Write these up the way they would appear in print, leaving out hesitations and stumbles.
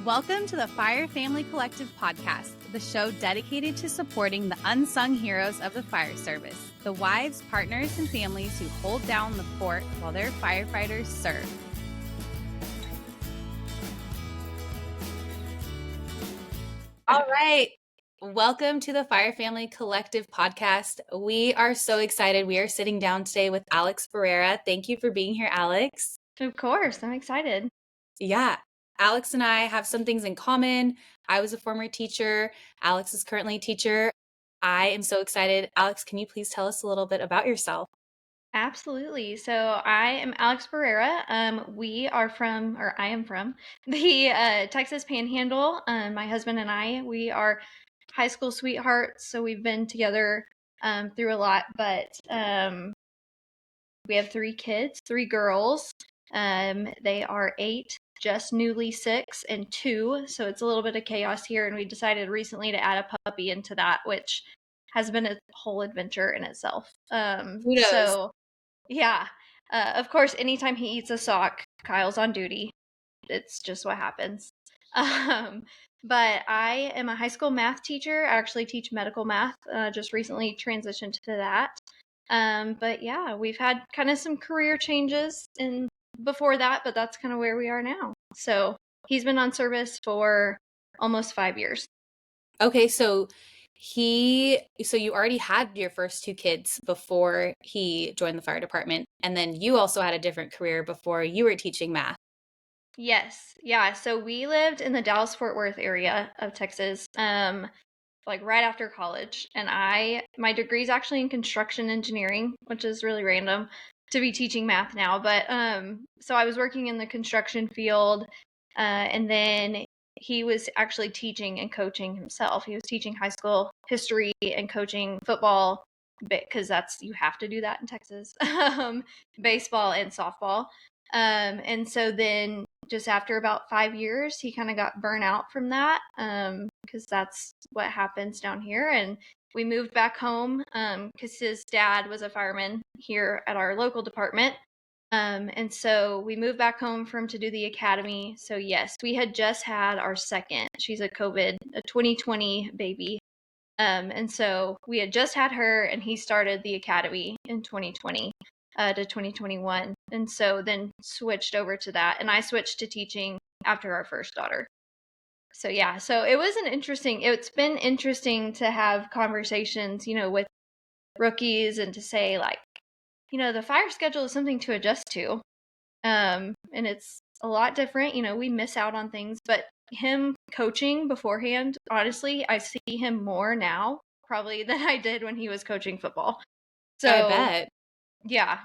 Welcome to the Fire Family Collective podcast, the show dedicated to supporting the unsung heroes of the fire service, the wives, partners, and families who hold down the fort while their firefighters serve. All right. Welcome to the Fire Family Collective podcast. We are so excited. We are sitting down today with Alex Barrera. Thank you for being here, Alex. Of course. I'm excited. Yeah. Alex and I have some things in common. I was a former teacher. Alex is currently a teacher. I am so excited. Alex, can you please tell us a little bit about yourself? Absolutely. So I am Alex Barrera. I am from the Texas Panhandle. My husband and I, we are high school sweethearts. So we've been together through a lot, but we have 3 kids, 3 girls. They are 8, just newly 6, and 2. So it's a little bit of chaos here. And we decided recently to add a puppy into that, which has been a whole adventure in itself. Kudos. So yeah. Of course, anytime he eats a sock, Kyle's on duty. It's just what happens. But I am a high school math teacher. I actually teach medical math. Just recently transitioned to that. But yeah, we've had kind of some career changes in before that, but that's kind of where we are now. So he's been on service for almost 5 years. Okay, so you already had your first 2 kids before he joined the fire department, and then you also had a different career before you were teaching math. Yes. Yeah. So we lived in the Dallas-Fort Worth area of Texas, like right after college. And my degree is actually in construction engineering, which is really random to be teaching math now. But so I was working in the construction field, and then he was actually teaching and coaching himself. He was teaching high school history and coaching football, because you have to do that in Texas, baseball and softball. And so then just after about 5 years, he kind of got burnt out from that, because that's what happens down here. And we moved back home because his dad was a fireman here at our local department. And so we moved back home for him to do the academy. So yes, we had just had our second. She's a 2020 baby. And so we had just had her, and he started the academy in 2020 to 2021. And so then switched over to that. And I switched to teaching after our first daughter. So yeah, so it's been interesting to have conversations, with rookies, and to say, like, the fire schedule is something to adjust to. And it's a lot different. We miss out on things, but him coaching beforehand, honestly, I see him more now probably than I did when he was coaching football. So I bet. Yeah.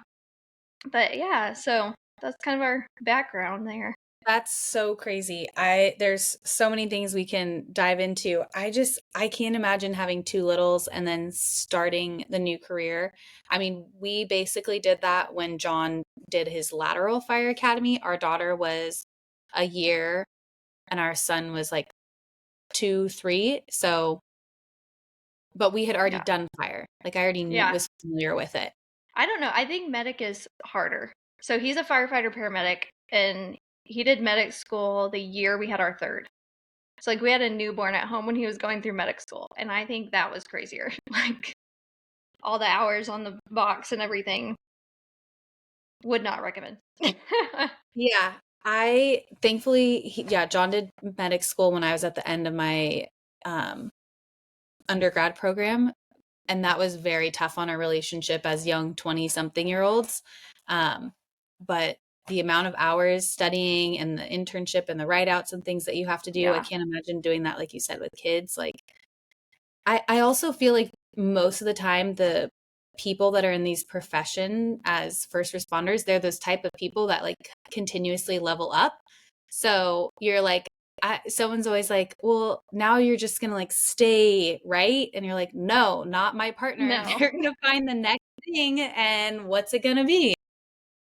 But yeah, so that's kind of our background there. That's so crazy. There's so many things we can dive into. I can't imagine having 2 littles and then starting the new career. I mean, we basically did that when John did his lateral fire academy. Our daughter was a year and our son was like 2, 3. So, but we had already done fire. Like I already was familiar with it. I don't know. I think medic is harder. So he's a firefighter paramedic, and he did medic school the year we had our third. So like we had a newborn at home when he was going through medic school, and I think that was crazier. Like all the hours on the box and everything. Would not recommend. Yeah. John did medic school when I was at the end of my undergrad program, and that was very tough on our relationship as young 20-something-year-olds. But the amount of hours studying and the internship and the write-outs and things that you have to do, I can't imagine doing that, like you said, with kids. Like, I also feel like most of the time the people that are in these profession as first responders, they're those type of people that like continuously level up. So you're like, someone's always like, well, now you're just going to like stay, right? And you're like, no, not my partner. No. They're going to find the next thing. And what's it going to be?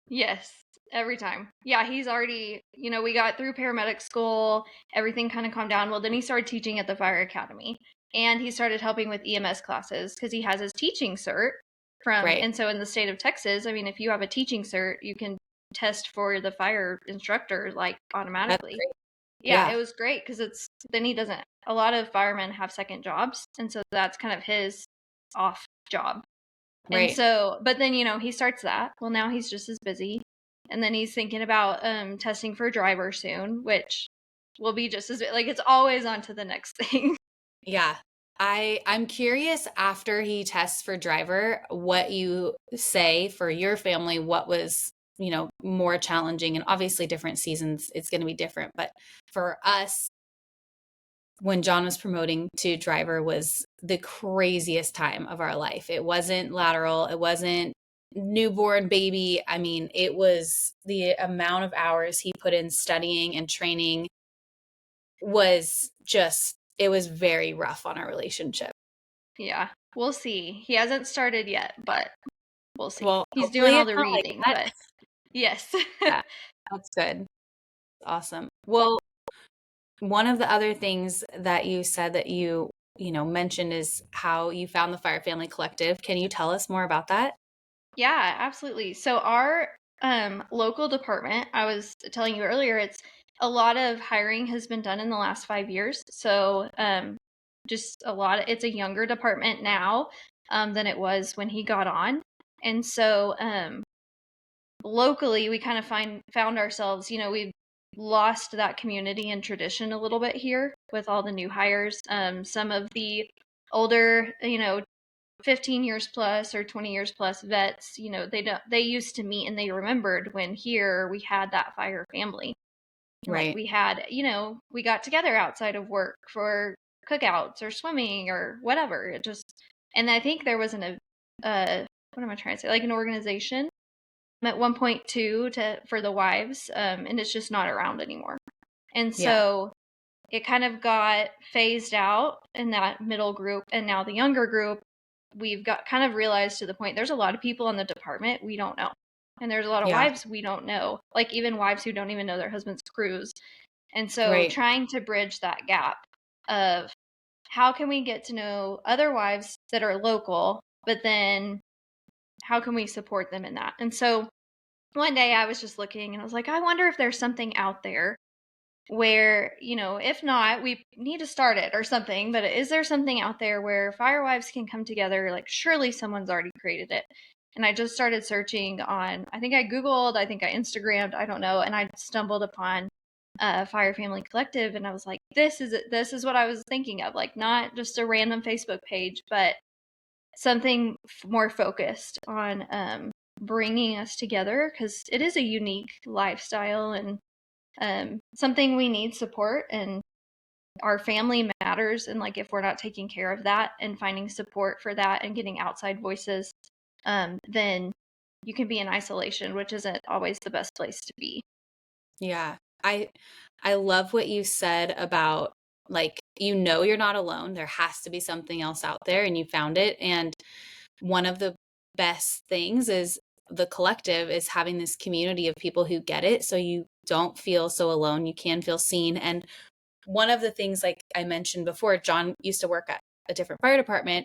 Yes, every time. Yeah, he's already, we got through paramedic school, everything kind of calmed down. Well, then he started teaching at the fire academy, and he started helping with EMS classes because he has his teaching cert and so in the state of Texas, I mean, if you have a teaching cert, you can test for the fire instructor like automatically. Yeah, Yeah. it was great because it's then he doesn't. A lot of firemen have second jobs, and so that's kind of his off job. And Right. so, but then he starts that. Well, now he's just as busy, and then he's thinking about testing for a driver soon, which will be just as like it's always on to the next thing. Yeah. I'm curious after he tests for driver, what you say for your family, what was, more challenging, and obviously different seasons, it's going to be different. But for us, when John was promoting to driver was the craziest time of our life. It wasn't lateral, it wasn't newborn baby. I mean, it was the amount of hours he put in studying and training was just, it was very rough on our relationship. Yeah, we'll see. He hasn't started yet, but we'll see. Well, He's doing hopefully all it's the not like reading, that. but yes. Yeah, that's good. Awesome. Well, one of the other things that you said that mentioned is how you found the Fire Family Collective. Can you tell us more about that? Yeah, absolutely. So our local department, I was telling you earlier, it's a lot of hiring has been done in the last 5 years. So just a lot. It's a younger department now than it was when he got on, and so locally we kind of found ourselves. We've lost that community and tradition a little bit here with all the new hires. Some of the older, 15 years plus or 20 years plus vets, they used to meet and they remembered when here we had that fire family. And like Right. we had, we got together outside of work for cookouts or swimming or whatever. It just, and I think there was what am I trying to say? Like an organization at 1.2 for the wives, and it's just not around anymore. And Yeah. so it kind of got phased out in that middle group, and now the younger group we've got kind of realized to the point there's a lot of people in the department we don't know, and there's a lot of Yeah. wives we don't know, like even wives who don't even know their husband's crews. And so Right. trying to bridge that gap of how can we get to know other wives that are local, but then how can we support them in that. And so one day I was just looking and I was like, I wonder if there's something out there where, if not, we need to start it or something. But is there something out there where firewives can come together? Like, surely someone's already created it. And I just started searching on, I think I Googled, I think I Instagrammed, I don't know. And I stumbled upon Fire Family Collective. And I was like, this is it. This is what I was thinking of. Like, not just a random Facebook page, but something more focused on bringing us together because it is a unique lifestyle and something we need support, and our family matters. And like if we're not taking care of that and finding support for that and getting outside voices, then you can be in isolation, which isn't always the best place to be. Yeah. I love what you said about, like, you're not alone. There has to be something else out there, and you found it. And one of the best things is the collective is having this community of people who get it, so you don't feel so alone. You can feel seen. And one of the things, like I mentioned before, John used to work at a different fire department,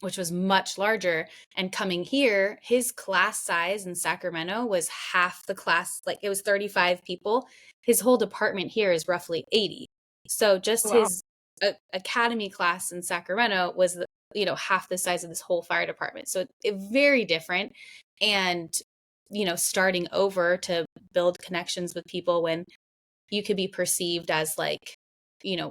which was much larger. And coming here, his class size in Sacramento was half the class, like it was 35 people. His whole department here is roughly 80. So just Wow. his academy class in Sacramento was half the size of this whole fire department. So very different. And starting over to build connections with people when you could be perceived as like,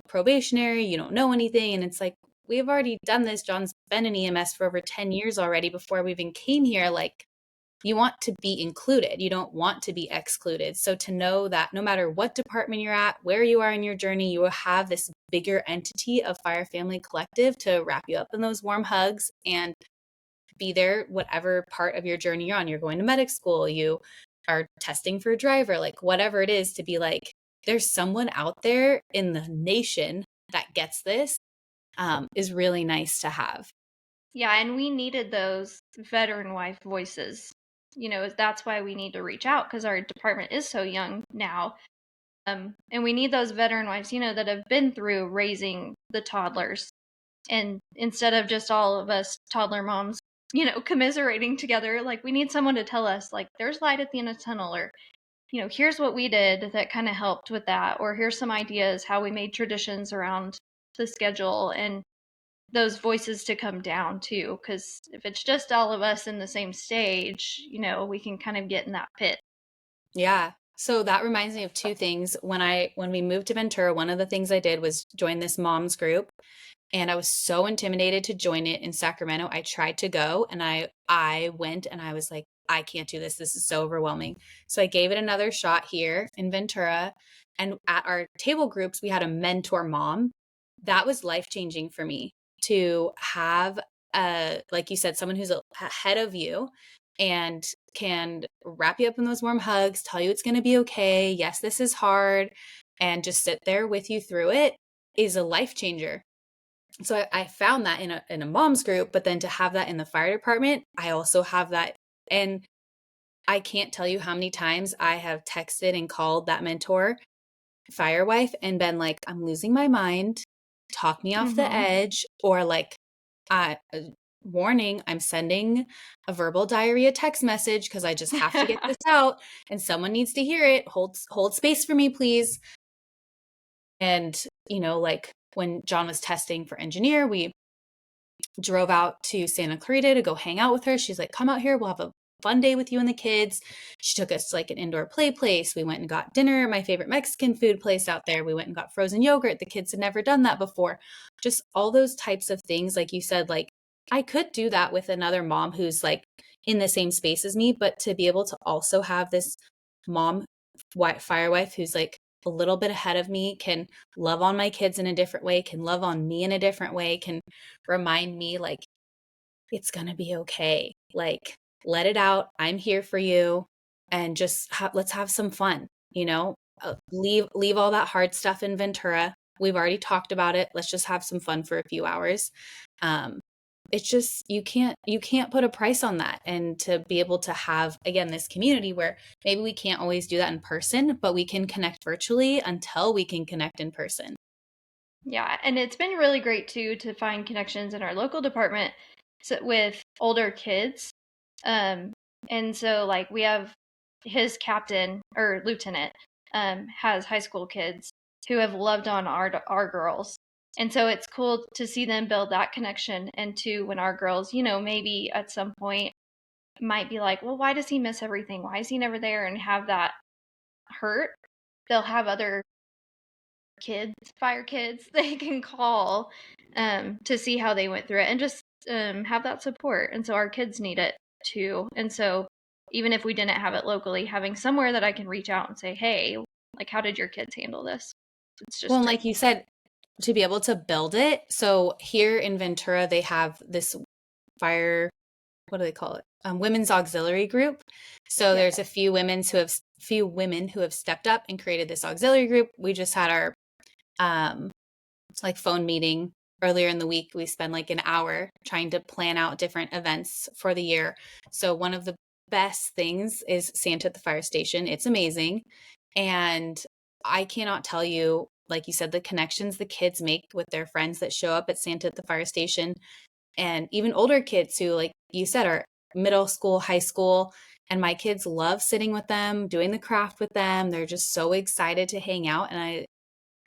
probationary, you don't know anything. And it's like, we've already done this. John's been in EMS for over 10 years already before we even came here. Like, you want to be included. You don't want to be excluded. So to know that no matter what department you're at, where you are in your journey, you will have this bigger entity of Fire Family Collective to wrap you up in those warm hugs and be there, whatever part of your journey you're on. You're going to medic school, you are testing for a driver, like whatever it is, to be like, there's someone out there in the nation that gets this, is really nice to have. Yeah, and we needed those veteran wife voices. That's why we need to reach out because our department is so young now. And we need those veteran wives, that have been through raising the toddlers. And instead of just all of us toddler moms, commiserating together, like we need someone to tell us, like, there's light at the end of the tunnel, or here's what we did that kind of helped with that, or here's some ideas how we made traditions around the schedule, and those voices to come down too. Because if it's just all of us in the same stage, we can kind of get in that pit. Yeah. So that reminds me of two things. When we moved to Ventura, one of the things I did was join this moms group, and I was so intimidated to join it in Sacramento. I tried to go, and I went, and I was like, I can't do this. This is so overwhelming. So I gave it another shot here in Ventura, and at our table groups we had a mentor mom. That was life-changing for me to have, like you said, someone who's ahead of you and can wrap you up in those warm hugs, tell you it's going to be okay. Yes, this is hard, and just sit there with you through it is a life changer. So I found that in a mom's group, but then to have that in the fire department, I also have that. And I can't tell you how many times I have texted and called that mentor, fire wife, and been like, I'm losing my mind, talk me off the Mm-hmm. edge, or like, warning, I'm sending a verbal diarrhea text message because I just have to get this out and someone needs to hear it. Hold space for me, please. And, like when John was testing for engineer, we drove out to Santa Clarita to go hang out with her. She's like, come out here. We'll have a fun day with you and the kids. She took us to like an indoor play place. We went and got dinner at my favorite Mexican food place out there. We went and got frozen yogurt. The kids had never done that before. Just all those types of things. Like you said, like I could do that with another mom who's like in the same space as me, but to be able to also have this mom, fire wife who's like a little bit ahead of me, can love on my kids in a different way, can love on me in a different way, can remind me like it's going to be okay. Like let it out. I'm here for you, and just let's have some fun, leave all that hard stuff in Ventura. We've already talked about it. Let's just have some fun for a few hours. Um it's just you can't put a price on that, and to be able to have again this community where maybe we can't always do that in person, but we can connect virtually until we can connect in person. Yeah, and it's been really great too to find connections in our local department with older kids. Um, and so like we have his captain or lieutenant has high school kids who have loved on our girls. And so it's cool to see them build that connection, and to when our girls, maybe at some point might be like, well, why does he miss everything? Why is he never there? And have that hurt. They'll have other kids, fire kids, they can call to see how they went through it, and just have that support. And so our kids need it too. And so even if we didn't have it locally, having somewhere that I can reach out and say, hey, like, how did your kids handle this? It's Well, just and great. like you said, to be able to build it. So here in Ventura, they have this fire, what do they call it? Women's auxiliary group. So Yeah. there's a few women who have stepped up and created this auxiliary group. We just had our um like phone meeting earlier in the week. We spent like an hour trying to plan out different events for the year. So one of the best things is Santa at the fire station. It's amazing. And I cannot tell you, like you said, the connections the kids make with their friends that show up at Santa at the fire station, and even older kids who, like you said, are middle school, high school. And my kids love sitting with them, doing the craft with them. They're just so excited to hang out. And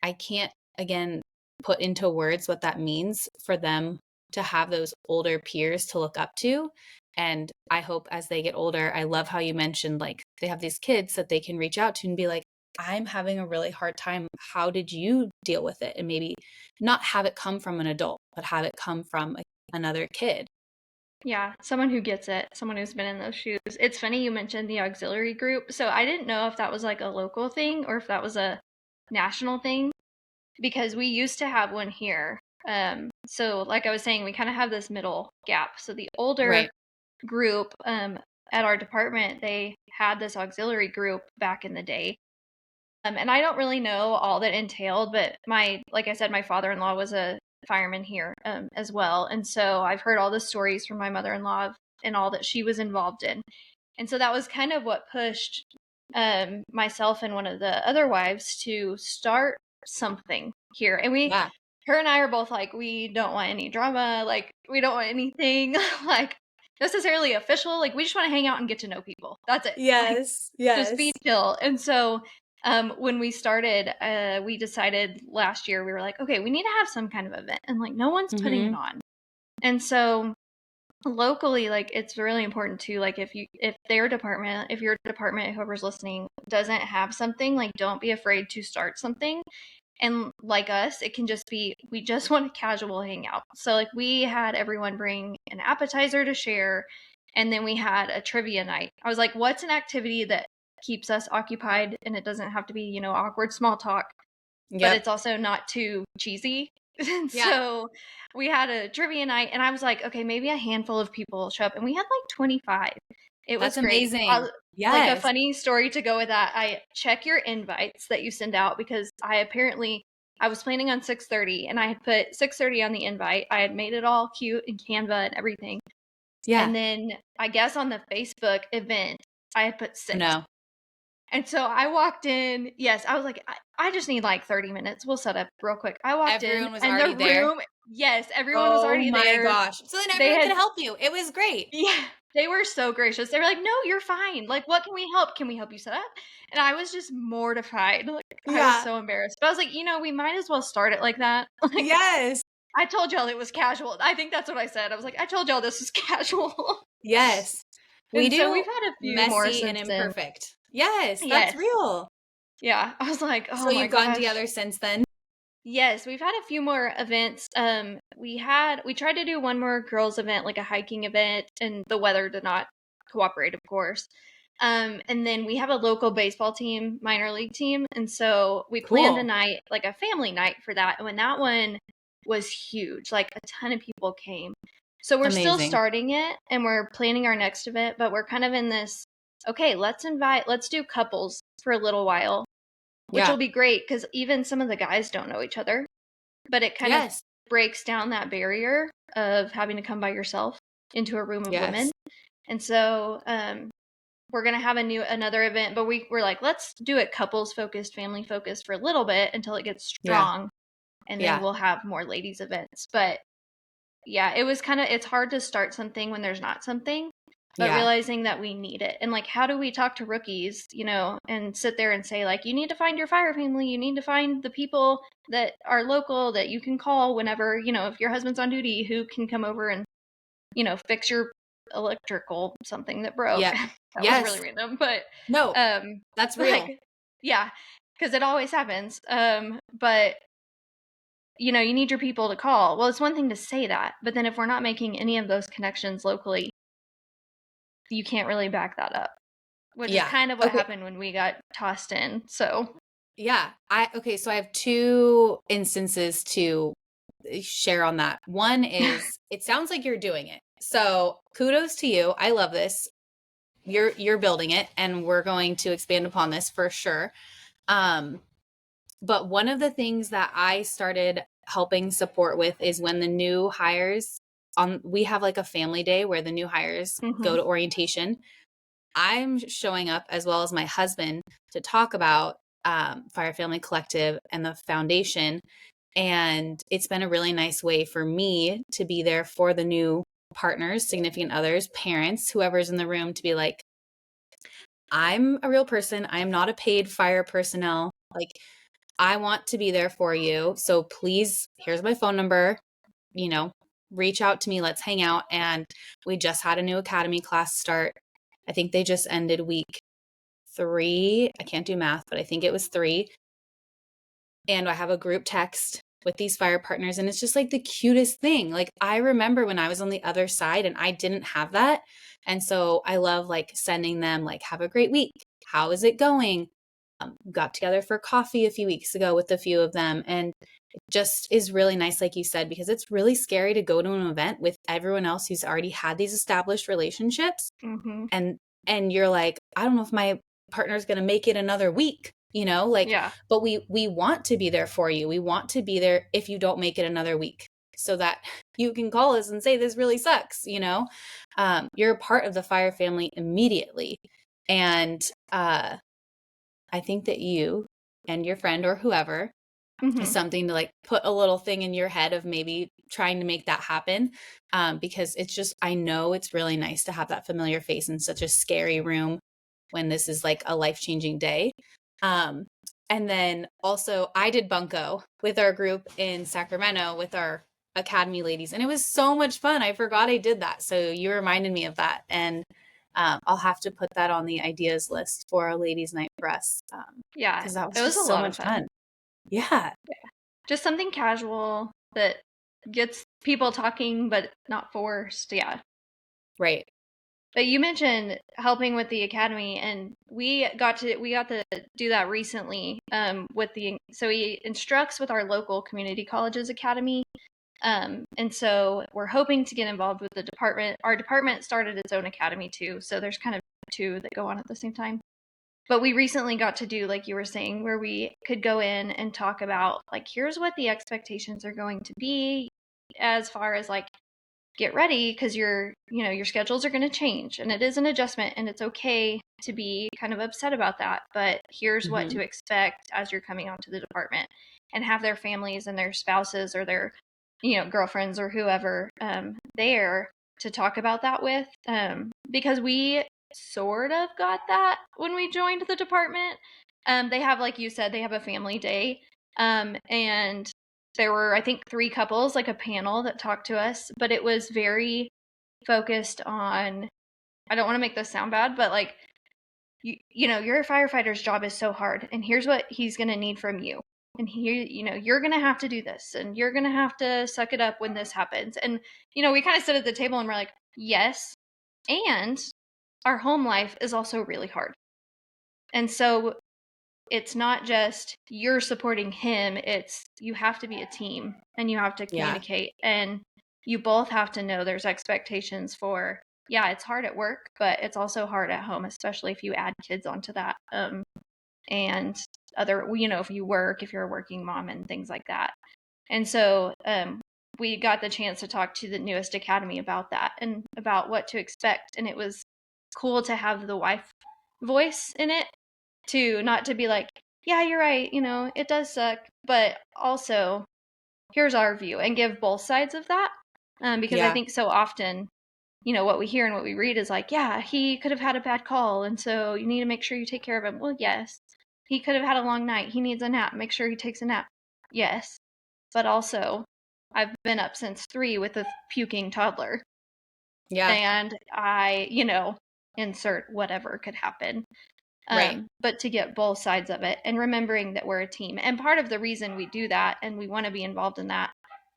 I can't, again, put into words what that means for them to have those older peers to look up to. And I hope as they get older, I love how you mentioned like they have these kids that they can reach out to and be like, I'm having a really hard time. How did you deal with it? And maybe not have it come from an adult, but have it come from another kid. Yeah, someone who gets it, someone who's been in those shoes. It's funny you mentioned the auxiliary group. So I didn't know if that was like a local thing or if that was a national thing, because we used to have one here. So like I was saying, we kind of have this middle gap. So the older Right. group at our department, they had this auxiliary group back in the day. And I don't really know all that entailed, but like I said, my father-in-law was a fireman here as well. And so I've heard all the stories from my mother-in-law and all that she was involved in. And so that was kind of what pushed myself and one of the other wives to start something here. And Yeah. her and I are both like, we don't want any drama. Like, we don't want anything. Like, necessarily official. Like, we just want to hang out and get to know people. That's it. Like, Yes. just be Yes. chill. And so, when we started, we decided last year, we were like, okay, we need to have some kind of event, and like, no one's putting it Mm-hmm. on. And so, locally, like, it's really important too, like, if your department, whoever's listening, doesn't have something, like, don't be afraid to start something. And like us, it can just be, we just want a casual hangout. So like, we had everyone bring an appetizer to share, and then we had a trivia night. I was like, what's an activity that keeps us occupied, and it doesn't have to be, awkward small talk, but Yep. it's also not too cheesy. And Yeah. so we had a trivia night, and I was like, okay, maybe a handful of people show up, and we had like 25. It was That's great. amazing. Like, a Yes. funny story to go with that, I check your invites that you send out, because I was planning on 6:30, and I had put 6:30 on the invite. I had made it all cute in Canva and everything. Yeah. And then I guess on the Facebook event, I had put Oh, 6. no. And so I walked in. Yes, I was like, I just need like 30 minutes. We'll set up real quick. I walked in, Everyone was and the already there. room, yes, everyone was Oh already my there. gosh. So then They everyone had, could help you. It was great. yeah, they were so gracious. They were like, no, you're fine. Like, what can we help? Can we help you set up? And I was just mortified. Like, I was Yeah. so embarrassed. But I was like, we might as well start it like that. Like, Yes. I told y'all it was casual. I think that's what I said. I was like, I told y'all this was casual. Yes. We And so do we've had a few more messy and since then. imperfect. Yes, that's Yes. real. Yeah. I was like, So oh my you've gotten gosh. together since then? Yes, we've had a few more events. We tried to do one more girls event, like a hiking event, and the weather did not cooperate, of course. And then we have a local baseball team, minor league team, and so we planned a Cool. night, like a family night for that. And when that one was huge, like a ton of people came. So we're still Amazing. starting it, and we're planning our next event, but we're kind of in this, okay, let's do couples for a little while, which will Yeah. be great, because even some of the guys don't know each other, but it kind of Yes. breaks down that barrier of having to come by yourself into a room of women. Yes. And so, we're gonna have another event, but we're like, let's do it couples focused, family focused for a little bit until it gets Yeah. strong, and then Yeah. we'll have more ladies events. But yeah, it's hard to start something when there's not something, but Yeah. realizing that we need it. And like, how do we talk to rookies, and sit there and say, like, you need to find your fire family, you need to find the people that are local that you can call whenever, if your husband's on duty, who can come over and, fix your electrical something that broke. Yep. That was really Yes. random, but No, um that's real. like, yeah, because it always happens. But you need your people to call. Well, it's one thing to say that, but then if we're not making any of those connections locally, you can't really back that up, which is Yeah. kind of what Okay. happened when we got tossed in. So, Yeah. Okay, so I have two instances to share on that. One is it sounds like you're doing it. So, kudos to you. I love this. You're building it, and we're going to expand upon this for sure. Um but one of the things that I started helping support with is when the new hires we have like a family day where the new hires mm-hmm, go to orientation. I'm showing up as well as my husband to talk about Fire Family Collective and the foundation. And it's been a really nice way for me to be there for the new partners, significant others, parents, whoever's in the room, to be like, I'm a real person. I am not a paid fire personnel. Like, I want to be there for you. So please, here's my phone number, you know, reach out to me. Let's hang out. And we just had a new academy class start. I think they just ended week 3. I can't do math, but I think it was 3. And I have a group text with these fire partners, and it's just like the cutest thing. Like, I remember when I was on the other side and I didn't have that. And so I love like sending them like, have a great week. How is it going? Got together for coffee a few weeks ago with a few of them. And it just is really nice, like you said, because it's really scary to go to an event with everyone else who's already had these established relationships. mm-hmm, And you're like, I don't know if my partner's going to make it another week, like, yeah, but we want to be there for you. We want to be there if you don't make it another week, so that you can call us and say, this really sucks. You're a part of the fire family immediately. And I think that you and your friend or whoever Mm-hmm. something to like put a little thing in your head of maybe trying to make that happen. Because it's just, I know it's really nice to have that familiar face in such a scary room when this is like a life-changing day. Um, and then also I did bunco with our group in Sacramento with our academy ladies, and it was so much fun. I forgot I did that. So you reminded me of that. And I'll have to put that on the ideas list for a ladies' night for us, Yeah, because that it was was a just so lot of much fun. fun. Yeah. Just something casual that gets people talking, but not forced. Yeah. Right. But you mentioned helping with the academy, and we got to do that recently. So he instructs with our local community colleges academy, and so we're hoping to get involved with the department. Our department started its own academy too, so there's kind of two that go on at the same time. But we recently got to do, like you were saying, where we could go in and talk about, like, here's what the expectations are going to be as far as like get ready, because your schedules are going to change, and it is an adjustment, and it's okay to be kind of upset about that, but here's what Hmm. to expect as you're coming onto the department, and have their families and their spouses or their girlfriends or whoever there to talk about that with, because we sort of got that when we joined the department. They have, like you said, they have a family day, and there were, I think, three couples, like a panel that talked to us, but it was very focused on, I don't want to make this sound bad, but like, your firefighter's job is so hard, and here's what he's going to need from you. And here, you're going to have to do this, and you're going to have to suck it up when this happens. And, we kind of sit at the table and we're like, yes. And our home life is also really hard. And so it's not just you're supporting him, it's you have to be a team, and you have to Yeah. communicate, and you both have to know there's expectations for, yeah, it's hard at work, but it's also hard at home, especially if you add kids onto that, and other, if you work, if you're a working mom and things like that. And so we got the chance to talk to the newest academy about that and about what to expect, and it was cool to have the wife voice in it, to not to be like, yeah, you're right, it does suck, but also here's our view, and give both sides of that, because I Yeah. think so often, what we hear and what we read is like, yeah, he could have had a bad call, and so you need to make sure you take care of him. Well, yes. He could have had a long night, he needs a nap, make sure he takes a nap. Yes. But also, I've been up since 3 with a puking toddler, Yeah. and insert whatever could happen. Right. But to get both sides of it, and remembering that we're a team. And part of the reason we do that and we want to be involved in that,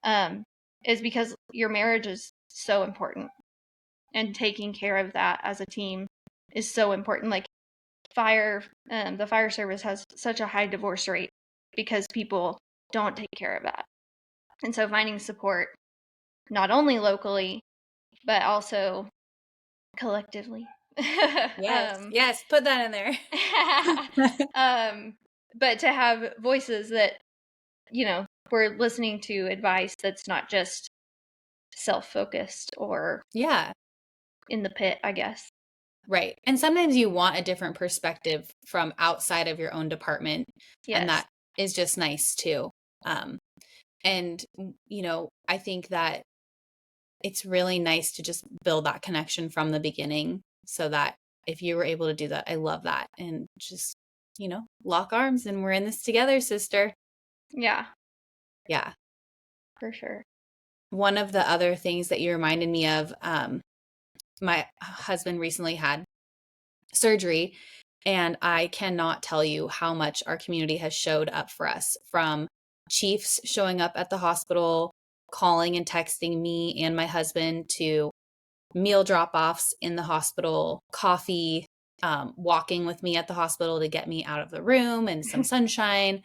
um, is because your marriage is so important, and taking care of that as a team is so important. Like the fire service has such a high divorce rate because people don't take care of that. And so finding support, not only locally, but also collectively. Yes. Yes. Put that in there. um, but to have voices that, we're listening to advice that's not just self-focused or Yeah. in the pit, I guess. Right. And sometimes you want a different perspective from outside of your own department. And Yes. that is just nice too. Um, and, I think that it's really nice to just build that connection from the beginning, so that if you were able to do that, I love that. And just, lock arms and we're in this together, sister. Yeah, Yeah. for sure. One of the other things that you reminded me of, my husband recently had surgery, and I cannot tell you how much our community has showed up for us, from chiefs showing up at the hospital, calling and texting me and my husband, to meal drop-offs in the hospital, coffee, walking with me at the hospital to get me out of the room and some sunshine,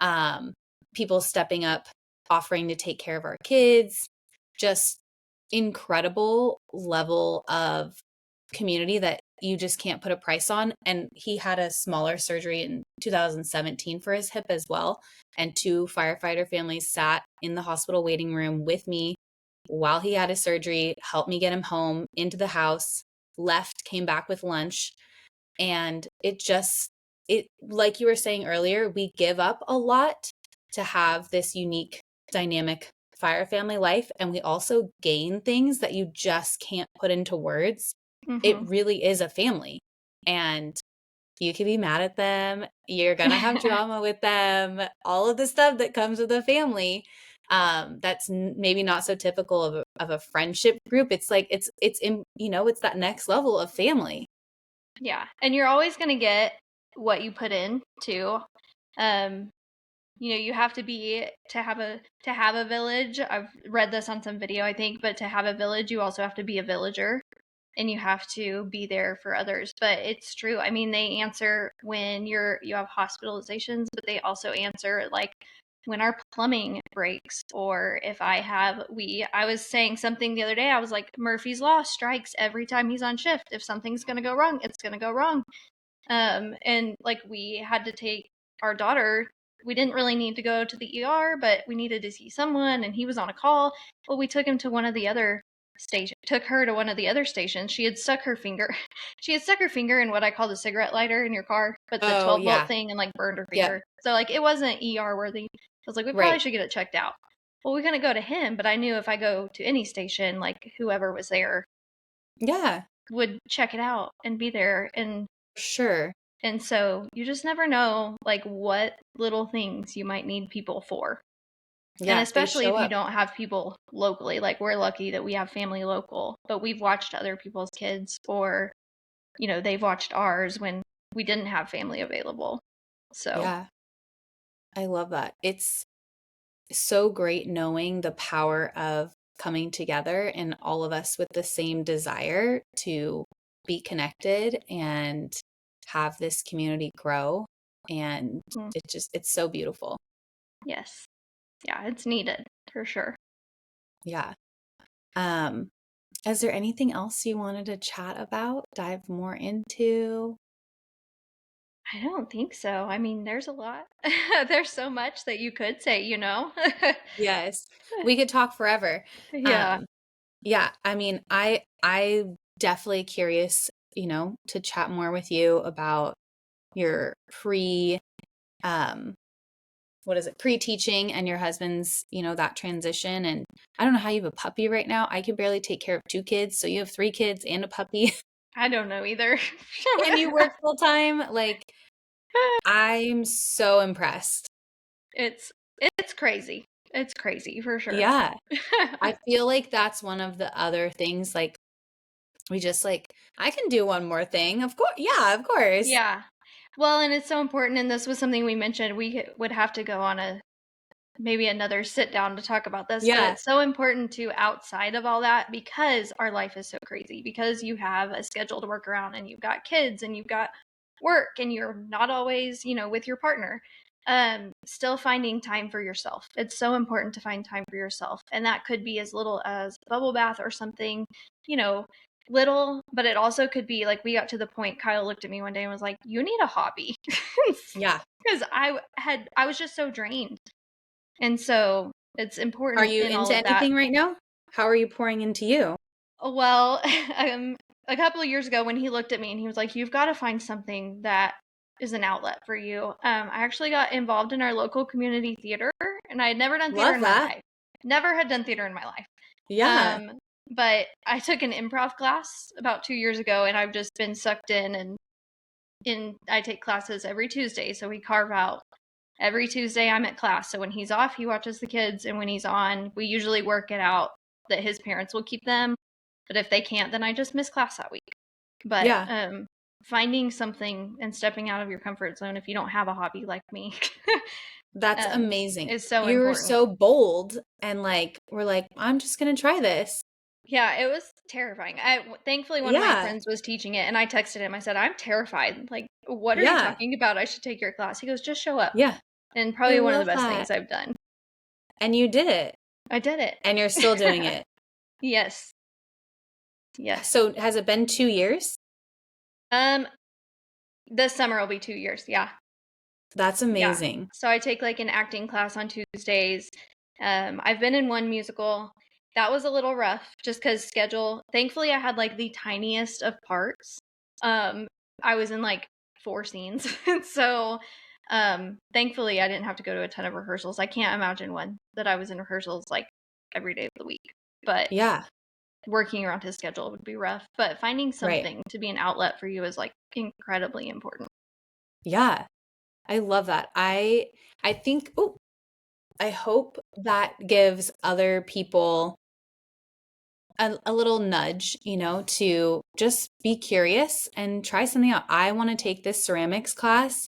um, people stepping up, offering to take care of our kids, just incredible level of community that you just can't put a price on. And he had a smaller surgery in 2017 for his hip as well. And 2 firefighter families sat in the hospital waiting room with me while he had his surgery, helped me get him home into the house, left, came back with lunch. And it, like you were saying earlier, we give up a lot to have this unique dynamic fire family life, and we also gain things that you just can't put into words. It Mm-hmm. really is a family. And you can be mad at them. You're going to have drama with them, all of the stuff that comes with a family. That's maybe not so typical of a friendship group. It's like, it's in, it's that next level of family. Yeah. And you're always going to get what you put in too. Um, you have to have a village. I've read this on some video, I think, but to have a village, you also have to be a villager and you have to be there for others. But it's true. I mean, they answer when you have hospitalizations, but they also answer like when our plumbing breaks, or if I was saying something the other day, I was like, Murphy's Law strikes every time he's on shift. If something's going to go wrong, it's going to go wrong. And like we had to take our daughter. We didn't really need to go to the ER, but we needed to see someone, and he was on a call. Well, we took him to one of the other station. Took her to one of the other stations. She had stuck her finger. She had stuck her finger in what I call the cigarette lighter in your car, but the Oh, 12-volt yeah. thing, and like burned her Yep. finger. So like it wasn't ER worthy. I was like, we probably Right. should get it checked out. Well, we couldn't go to him, but I knew if I go to any station, like whoever was there Yeah. would check it out and be there. Sure. And so you just never know like what little things you might need people for. And Yeah. They especially show if you up. don't have people locally, like we're lucky that we have family local, but we've watched other people's kids, or, they've watched ours when we didn't have family available. So, Yeah. I love that. It's so great knowing the power of coming together and all of us with the same desire to be connected and have this community grow. And it's so beautiful. yes. Yeah, it's needed for sure. Yeah. Um, is there anything else you wanted to chat about, dive more into? I don't think so. I mean, there's a lot. There's so much that you could say. Yes. We could talk forever. Yeah. Um, yeah, I mean, I definitely curious, to chat more with you about your um what is it, pre-teaching and your husband's, that transition. And I don't know how you have a puppy right now. I can barely take care of two kids, so you have three kids and a puppy I don't know either. and you work full time. Like, I'm so impressed. It's crazy. It's crazy for sure. Yeah. I feel like that's one of the other things, like, we just like, I can do one more thing. Of course. Yeah, of course. Yeah. Well, and it's so important, and this was something we mentioned. We would have to go on maybe another sit down to talk about this, but Yeah. it's so important to outside of all that, because our life is so crazy, because you have a schedule to work around, and you've got kids, and you've got work, and you're not always, with your partner. Still finding time for yourself. It's so important to find time for yourself. And that could be as little as a bubble bath or something, you know, little, but it also could be like we got to the point Kyle looked at me one day and was like, "You need a hobby." Yeah. Because I was just so drained. And so it's Are important you in all into of that. anything right now? How are you pouring into you? Well, a couple of years ago when he looked at me and he was like, "You've got to find something that is an outlet for you." I actually got involved in our local community theater, and I had never done theater Love in my that. life. Never had done theater in my life. Yeah. But I took an improv class about 2 years ago, and I've just been sucked in. And I take classes every Tuesday, so we carve out every Tuesday I'm at class. So when he's off, he watches the kids, and when he's on, we usually work it out that his parents will keep them. But if they can't, then I just miss class that week. But Yeah. finding something and stepping out of your comfort zone if you don't have a hobby like me That's amazing. is so You were important. so bold and like, we're like, I'm just going to try this. Yeah, it was terrifying. Thankfully one of my Yeah. friends was teaching it, and I texted him. I said, "I'm terrified. Like, what are you Yeah. talking about? I should take your class." He goes, "Just show up." Yeah. And I probably one of the love best that. things I've done. And you did it. I did And you're still doing it. it. Yes. Yes. So has it been 2 years? Um, this summer will be 2 years. Yeah. That's Yeah. amazing. So I take like an acting class on Tuesdays. I've been in one musical. That was a little rough just because schedule. Thankfully, I had like the tiniest of parts. I was in like 4 scenes. So Thankfully, I didn't have to go to a ton of rehearsals. I can't imagine one that I was in rehearsals like every day of the week. But Yeah, working around his schedule would be rough. But finding right. something to be an outlet for you is like incredibly important. Yeah, I love that. I think, oh, I hope that gives other people a little nudge, to just be curious and try something out. I want to take this ceramics class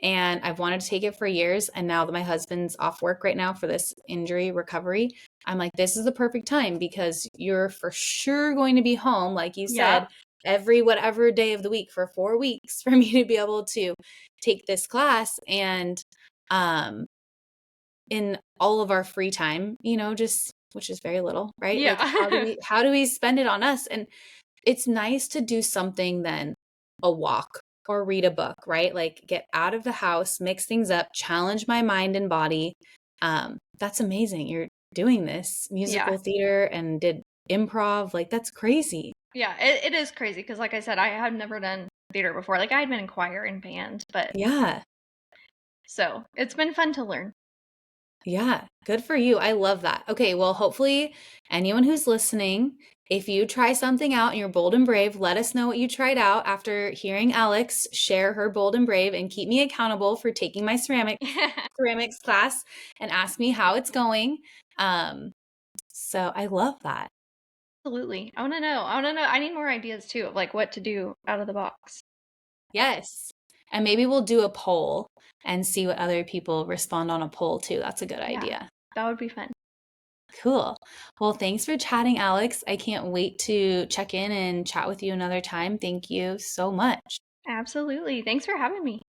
and I've wanted to take it for years. And now that my husband's off work right now for this injury recovery, I'm like, this is the perfect time because you're for sure going to be home, like you said, Yep. every whatever day of the week for 4 weeks for me to be able to take this class. And um, in all of our free time, just which is very little, right? Like how do Yeah. we how do we spend it on us? And it's nice to do something than a walk or read a book, right? Like get out of the house, mix things up, challenge my mind and body. That's amazing. You're doing this Yeah. musical theater and did improv. Like that's crazy. Yeah. It is crazy because, like I said, I had never done theater before. Like I had been in choir and band, but Yeah. so it's been fun to learn. Yeah, good for you. I love that. Okay, well, hopefully, anyone who's listening, if you try something out and you're bold and brave, let us know what you tried out after hearing Alex share her bold and brave and keep me accountable for taking my ceramics class and ask me how it's going. Um, so I love that. Absolutely. I want to know. I want to know. I need more ideas too of like what to do out of the box. Yes. And maybe we'll do a poll and see what other people respond on a poll too. That's a good Yeah. idea. That would be fun. Cool. Well, thanks for chatting, Alex. I can't wait to check in and chat with you another time. Thank you so much. Absolutely. Thanks for having me.